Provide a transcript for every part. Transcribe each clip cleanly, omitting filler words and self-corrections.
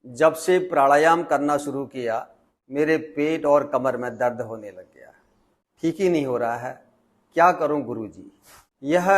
जब से प्राणायाम करना शुरू किया, मेरे पेट और कमर में दर्द होने लग गया। ठीक ही नहीं हो रहा है, क्या करूं गुरुजी? यह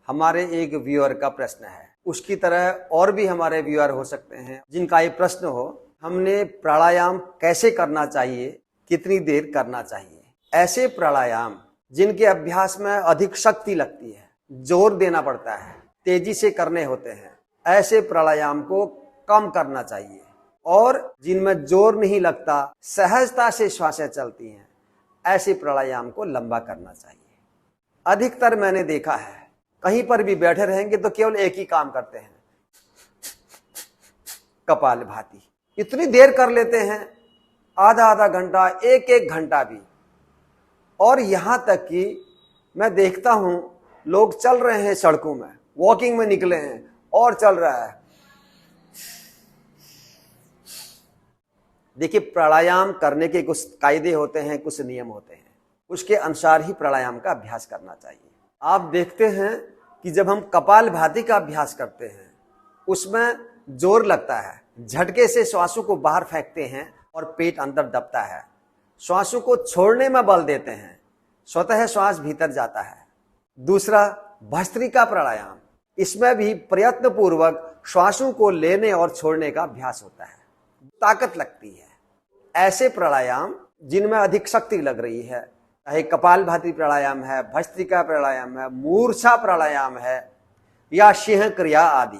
हमारे एक व्यूअर का प्रश्न है। उसकी तरह और भी हमारे व्यूअर हो सकते हैं जिनका ये प्रश्न हो, हमने प्राणायाम कैसे करना चाहिए, कितनी देर करना चाहिए। ऐसे प्राणायाम जिनके अभ्यास में अधिक शक्ति लगती है, जोर देना पड़ता है, तेजी से करने होते हैं, ऐसे प्राणायाम को कम करना चाहिए। और जिनमें जोर नहीं लगता, सहजता से श्वासें चलती हैं, ऐसे प्राणायाम को लंबा करना चाहिए। अधिकतर मैंने देखा है, कहीं पर भी बैठे रहेंगे तो केवल एक ही काम करते हैं, कपालभाति। इतनी देर कर लेते हैं, आधा आधा घंटा, एक एक घंटा भी। और यहां तक कि मैं देखता हूं लोग चल रहे हैं सड़कों में, वॉकिंग में निकले हैं और चल रहा है। देखिए, प्राणायाम करने के कुछ कायदे होते हैं, कुछ नियम होते हैं, उसके अनुसार ही प्राणायाम का अभ्यास करना चाहिए। आप देखते हैं कि जब हम कपालभाति का अभ्यास करते हैं, उसमें जोर लगता है, झटके से श्वासों को बाहर फेंकते हैं और पेट अंदर दबता है। श्वासों को छोड़ने में बल देते हैं, स्वतः श्वास भीतर जाता है। दूसरा, भस्त्रिका प्राणायाम, इसमें भी प्रयत्न पूर्वक श्वासों को लेने और छोड़ने का अभ्यास होता है, ताकत लगती है। ऐसे प्राणायाम जिनमें अधिक शक्ति लग रही है, चाहे कपालभाति प्राणायाम है, भस्त्रिका प्राणायाम है, मूर्छा प्राणायाम है या सिंह क्रिया आदि,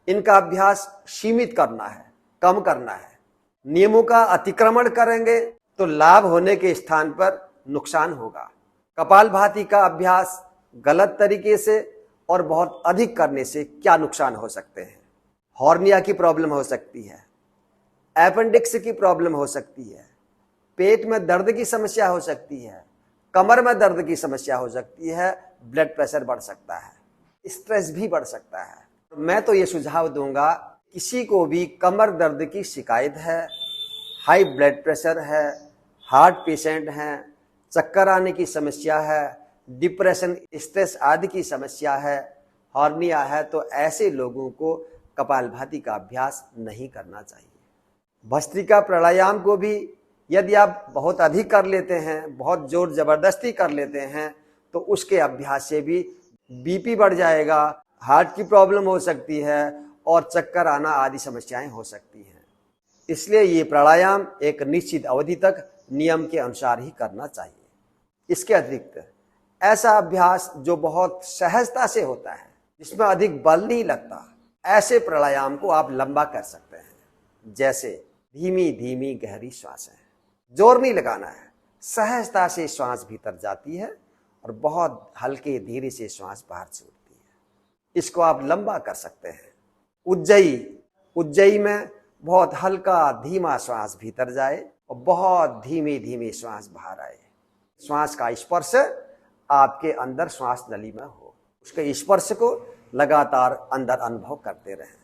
इनका अभ्यास सीमित करना है, कम करना है। नियमों का अतिक्रमण करेंगे तो लाभ होने के स्थान पर नुकसान होगा। कपालभाति का अभ्यास गलत तरीके से और बहुत अधिक करने से क्या नुकसान हो सकते हैं? हॉर्निया की प्रॉब्लम हो सकती है, अपेंडिक्स की प्रॉब्लम हो सकती है, पेट में दर्द की समस्या हो सकती है, कमर में दर्द की समस्या हो सकती है, ब्लड प्रेशर बढ़ सकता है, स्ट्रेस भी बढ़ सकता है। मैं तो ये सुझाव दूंगा, किसी को भी कमर दर्द की शिकायत है, हाई ब्लड प्रेशर है, हार्ट पेशेंट हैं, चक्कर आने की समस्या है, डिप्रेशन, स्ट्रेस आदि की समस्या है, हॉर्निया है, तो ऐसे लोगों को कपालभाति का अभ्यास नहीं करना चाहिए। भस्त्रिका प्राणायाम को भी यदि आप बहुत अधिक कर लेते हैं, बहुत जोर जबरदस्ती कर लेते हैं, तो उसके अभ्यास से भी बीपी बढ़ जाएगा, हार्ट की प्रॉब्लम हो सकती है और चक्कर आना आदि समस्याएं हो सकती हैं। इसलिए ये प्राणायाम एक निश्चित अवधि तक नियम के अनुसार ही करना चाहिए। इसके अतिरिक्त ऐसा अभ्यास जो बहुत सहजता से होता है, जिसमें अधिक बल नहीं लगता, ऐसे प्राणायाम को आप लंबा कर सकते हैं। जैसे धीमी धीमी गहरी श्वास है, जोर नहीं लगाना है, सहजता से श्वास भीतर जाती है और बहुत हल्के धीरे से श्वास बाहर छोड़ती है। इसको आप लंबा कर सकते हैं। उज्जयी में बहुत हल्का धीमा श्वास भीतर जाए और बहुत धीमी धीमी श्वास बाहर आए। श्वास का स्पर्श आपके अंदर श्वास नली में हो, उसके स्पर्श को लगातार अंदर अनुभव करते रहें।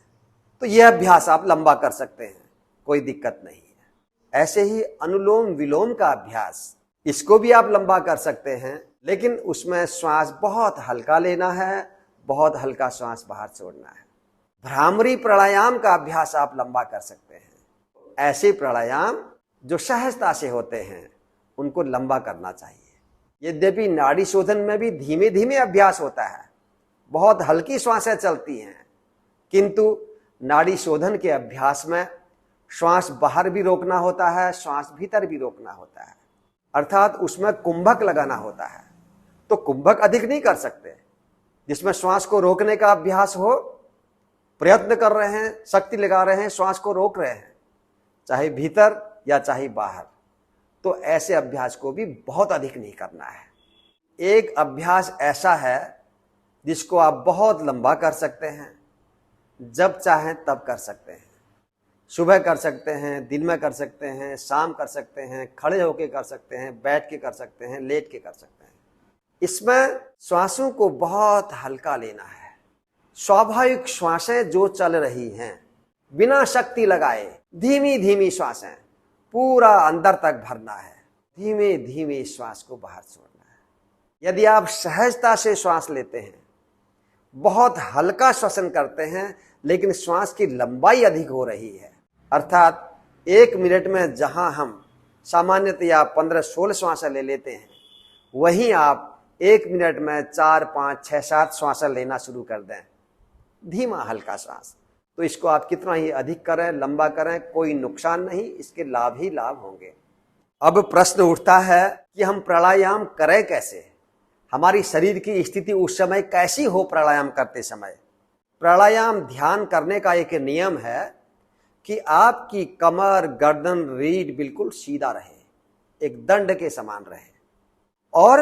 तो यह अभ्यास आप लंबा कर सकते हैं, कोई दिक्कत नहीं है। ऐसे ही अनुलोम विलोम का अभ्यास, इसको भी आप लंबा कर सकते हैं, लेकिन उसमें श्वास बहुत हल्का लेना है, बहुत हल्का श्वास बाहर छोड़ना है। भ्रामरी प्राणायाम का अभ्यास आप लंबा कर सकते हैं। ऐसे प्राणायाम जो सहजता से होते हैं, उनको लंबा करना चाहिए। यद्यपि नाड़ी शोधन में भी धीमे धीमे अभ्यास होता है, बहुत हल्की श्वासें चलती हैं, किंतु नाड़ी शोधन के अभ्यास में श्वास बाहर भी रोकना होता है, श्वास भीतर भी रोकना होता है, अर्थात उसमें कुंभक लगाना होता है। तो कुंभक अधिक नहीं कर सकते, जिसमें श्वास को रोकने का अभ्यास हो, प्रयत्न कर रहे हैं, शक्ति लगा रहे हैं, श्वास को रोक रहे हैं, चाहे भीतर या चाहे बाहर, तो ऐसे अभ्यास को भी बहुत अधिक नहीं करना है। एक अभ्यास ऐसा है जिसको आप बहुत लंबा कर सकते हैं, जब चाहें तब कर सकते हैं। सुबह कर सकते हैं, दिन में कर सकते हैं, शाम कर सकते हैं, खड़े होके कर सकते हैं, बैठ के कर सकते हैं, लेट के कर सकते हैं। इसमें श्वासों को बहुत हल्का लेना है। स्वाभाविक श्वासें जो चल रही हैं, बिना शक्ति लगाए धीमी धीमी श्वासें पूरा अंदर तक भरना है, धीमे धीमे श्वास को बाहर छोड़ना है। यदि आप सहजता से श्वास लेते हैं, बहुत हल्का श्वसन करते हैं, लेकिन श्वास की लंबाई अधिक हो रही है, अर्थात 1 मिनट में जहां हम सामान्यतया 15-16 श्वास ले लेते हैं, वहीं आप 1 मिनट में 4, 5, 6, 7 श्वास लेना शुरू कर दें, धीमा हल्का श्वास। तो इसको आप कितना ही अधिक करें, लंबा करें, कोई नुकसान नहीं, इसके लाभ ही लाभ होंगे। अब प्रश्न उठता है कि हम प्राणायाम करें कैसे, हमारी शरीर की स्थिति उस समय कैसी हो प्राणायाम करते समय। प्राणायाम ध्यान करने का एक नियम है कि आपकी कमर, गर्दन, रीढ़ बिल्कुल सीधा रहे, एक दंड के समान रहे। और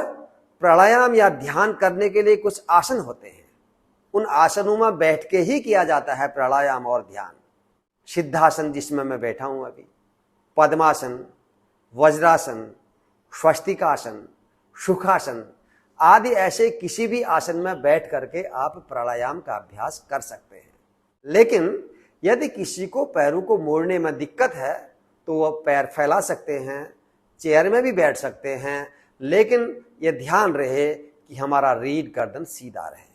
प्राणायाम या ध्यान करने के लिए कुछ आसन होते हैं, उन आसनों में बैठ के ही किया जाता है प्राणायाम और ध्यान। सिद्धासन जिसमें मैं बैठा हूं अभी, पद्मासन, वज्रासन, स्वस्तिकासन, सुखासन आदि ऐसे किसी भी आसन में बैठ करके आप प्राणायाम का अभ्यास कर सकते हैं। लेकिन यदि किसी को पैरों को मोड़ने में दिक्कत है तो वह पैर फैला सकते हैं, चेयर में भी बैठ सकते हैं, लेकिन यह ध्यान रहे कि हमारा रीढ़ गर्दन सीधा रहे।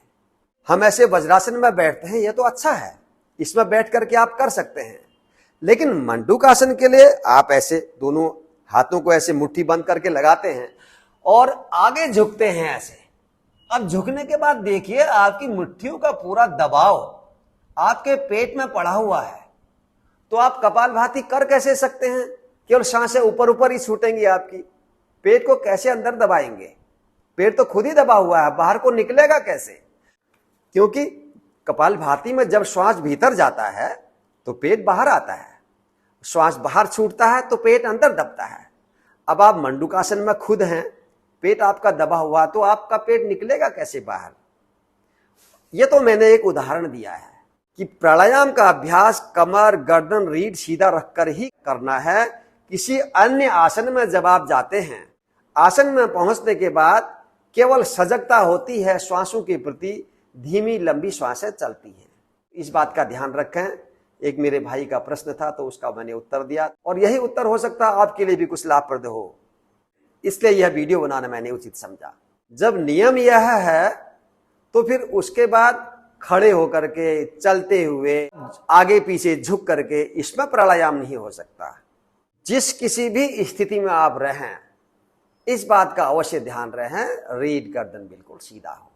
हम ऐसे वज्रासन में बैठते हैं, यह तो अच्छा है, इसमें बैठ करके आप कर सकते हैं। लेकिन मंडूकासन के लिए आप ऐसे दोनों हाथों को ऐसे मुट्ठी बंद करके लगाते हैं और आगे झुकते हैं ऐसे। अब झुकने के बाद देखिए आपकी मुट्ठियों का पूरा दबाव आपके पेट में पड़ा हुआ है, तो आप कपालभाति कर कैसे सकते हैं? केवल सांसें ऊपर ऊपर ही छूटेंगी आपकी, पेट को कैसे अंदर दबाएंगे? पेट तो खुद ही दबा हुआ है, बाहर को निकलेगा कैसे? क्योंकि कपालभाति में जब श्वास भीतर जाता है तो पेट बाहर आता है, श्वास बाहर छूटता है तो पेट अंदर दबता है। अब आप मंडूकासन में खुद हैं, पेट आपका दबा हुआ, तो आपका पेट निकलेगा कैसे बाहर? यह तो मैंने एक उदाहरण दिया है कि प्राणायाम का अभ्यास कमर, गर्दन, रीढ़ सीधा रखकर ही करना है। किसी अन्य आसन में जब आप जाते हैं, आसन में पहुंचने के बाद केवल सजगता होती है श्वासों के प्रति, धीमी लंबी श्वासें चलती हैं। इस बात का ध्यान रखें। एक मेरे भाई का प्रश्न था तो उसका मैंने उत्तर दिया, और यही उत्तर हो सकता है आपके लिए भी कुछ लाभप्रद हो, इसलिए यह वीडियो बनाना मैंने उचित समझा। जब नियम यह है तो फिर उसके बाद खड़े होकर के, चलते हुए, आगे पीछे झुक करके, इसमें प्राणायाम नहीं हो सकता। जिस किसी भी स्थिति में आप रहें, इस बात का अवश्य ध्यान रहें, रीढ़ गर्दन बिल्कुल सीधा हो।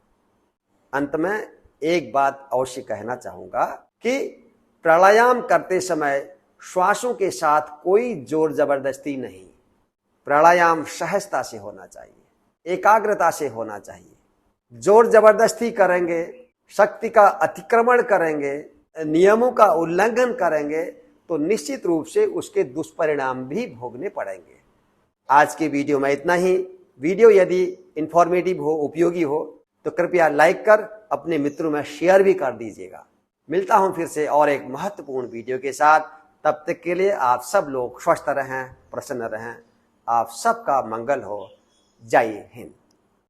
अंत में एक बात अवश्य कहना चाहूंगा कि प्राणायाम करते समय श्वासों के साथ कोई जोर जबरदस्ती नहीं, प्राणायाम सहजता से होना चाहिए, एकाग्रता से होना चाहिए। जोर जबरदस्ती करेंगे, शक्ति का अतिक्रमण करेंगे, नियमों का उल्लंघन करेंगे तो निश्चित रूप से उसके दुष्परिणाम भी भोगने पड़ेंगे। आज के वीडियो में इतना ही। वीडियो यदि इंफॉर्मेटिव हो, उपयोगी हो तो कृपया लाइक कर अपने मित्रों में शेयर भी कर दीजिएगा। मिलता हूं फिर से और एक महत्वपूर्ण वीडियो के साथ। तब तक के लिए आप सब लोग स्वस्थ रहें, प्रसन्न रहें। आप सबका मंगल हो। जय हिंद।